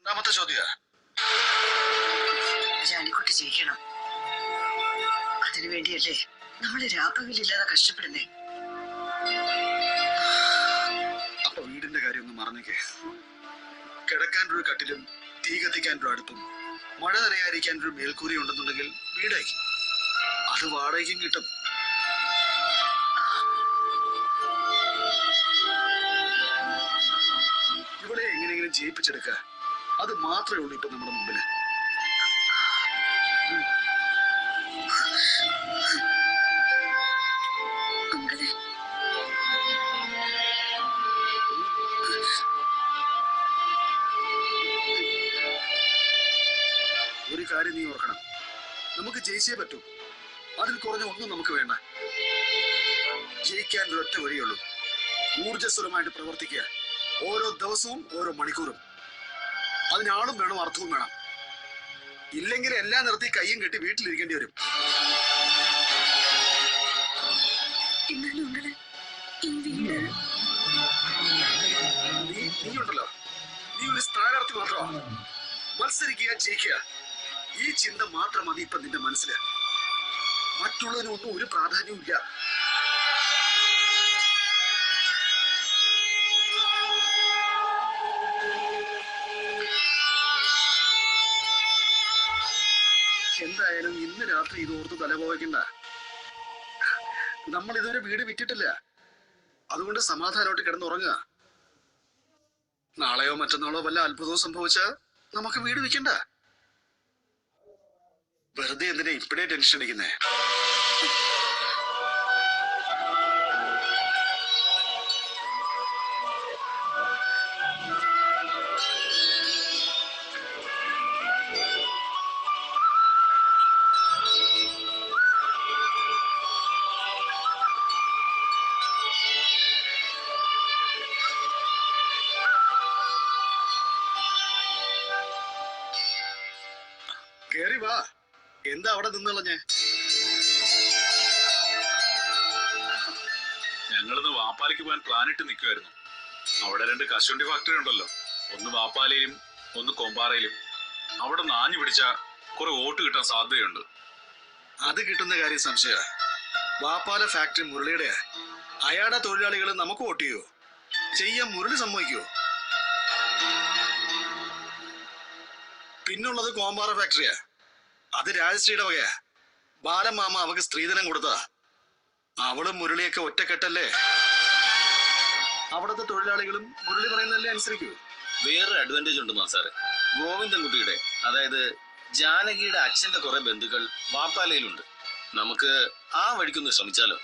രണ്ടാമത്തെ ചോദ്യ ജാനിക്കുട്ടി ജയിക്കണം. അതിനു വേണ്ടിയല്ലേ നമ്മള് രാപ്പകലില്ലാതെ കഷ്ടപ്പെടുന്നേ. അപ്പൊ വീടിന്റെ കാര്യം ഒന്ന് മറന്നേക്ക്. കിടക്കാനൊരു കട്ടിലും തീ കത്തിക്കാനൊരു അടുപ്പും മഴ നനയാതിരിക്കാനൊരു മേൽക്കൂരി ഉണ്ടെന്നുണ്ടെങ്കിൽ വീടായി. അത് വാടകയ്ക്കും കിട്ടും. ഇവളെ എങ്ങനെയെങ്കിലും ജയിപ്പിച്ചെടുക്കുക, അത് മാത്രമേ ഉള്ളൂ ഇപ്പൊ നമ്മുടെ മുമ്പില്. ഒരു കാര്യം നീ ഓർക്കണം, നമുക്ക് ജയിച്ചേ പറ്റൂ. അതിൽ കുറഞ്ഞ ഒന്നും നമുക്ക് വേണ്ട. ജയിക്കാൻ ഒരൊറ്റ വഴിയുള്ളൂ, ഊർജ്ജസ്വലമായിട്ട് പ്രവർത്തിക്കുക. ഓരോ ദിവസവും ഓരോ മണിക്കൂറും. അതിനാളും വേണം, അർത്ഥവും വേണം. ഇല്ലെങ്കിൽ എല്ലാം നിർത്തി കയ്യും കെട്ടി വീട്ടിലിരിക്കേണ്ടി വരും. നീ ഉണ്ടല്ലോ, നീ ഒരു സ്ഥാനാർത്ഥി മാത്രമാണ്. മത്സരിക്കുക, ജയിക്കുക, ഈ ചിന്ത മാത്രം മതി ഇപ്പൊ നിന്റെ മനസ്സില്. മറ്റുള്ളതിനൊന്നും ഒരു പ്രാധാന്യവും ഇല്ല. എന്തായാലും ഇന്ന് രാത്രി ഇത് ഓർത്ത് തലപോവയ്ക്കണ്ട. നമ്മൾ ഇതുവരെ വീട് വിറ്റിട്ടില്ല. അതുകൊണ്ട് സമാധാനമായിട്ട് കിടന്നുറങ്ങുക. നാളെയോ മറ്റന്നാളോ വല്ല അത്ഭുതവും സംഭവിച്ചാൽ നമുക്ക് വീട് വിൽക്കണ്ട. വെറുതെ എന്തിനാ ഇപ്പഴേ ടെൻഷൻ അടിക്കുന്നേ? കേറി വാ. എന്താ അവിടെ നിന്നുള്ളഞ്ഞേ? ഞങ്ങളിന്ന് വാപ്പാലയ്ക്ക് പോകാൻ പ്ലാനിട്ട് നിൽക്കുമായിരുന്നു. അവിടെ 2 കശുവണ്ടി ഫാക്ടറി ഉണ്ടല്ലോ, ഒന്ന് വാപ്പാലയിലും ഒന്ന് കൊമ്പാറയിലും. അവിടെ നാഞ്ഞു പിടിച്ച കുറെ വോട്ട് കിട്ടാൻ സാധ്യതയുണ്ട്. അത് കിട്ടുന്ന കാര്യം സംശയ. വാപ്പാല ഫാക്ടറി മുരളിയുടെ. അയാളുടെ തൊഴിലാളികൾ നമുക്ക് വോട്ട് ചെയ്യോ? ചെയ്യാൻ മുരളി സമ്മതിക്കുവോ? പിന്നുള്ളത് കോമ്പാറ ഫാക്ടറിയാ. അത് രാജശ്രീയുടെ വകയാ. ബാലമാമ അവക്ക് സ്ത്രീധനം കൊടുത്തതാ. അവളും മുരളിയൊക്കെ ഒറ്റക്കെട്ടല്ലേ. അവിടുത്തെ തൊഴിലാളികളും മുരളി പറയുന്നതല്ലേ അനുസരിക്കൂ. വേറൊരു അഡ്വാൻറ്റേജ് ഉണ്ട് സാറേ. ഗോവിന്ദൻകുട്ടിയുടെ, അതായത് ജാനകിയുടെ അച്ഛന്റെ കുറെ ബന്ധുക്കൾ വാപ്പാലയിലുണ്ട്. നമുക്ക് ആ വഴിക്കൊന്ന് ശ്രമിച്ചാലോ?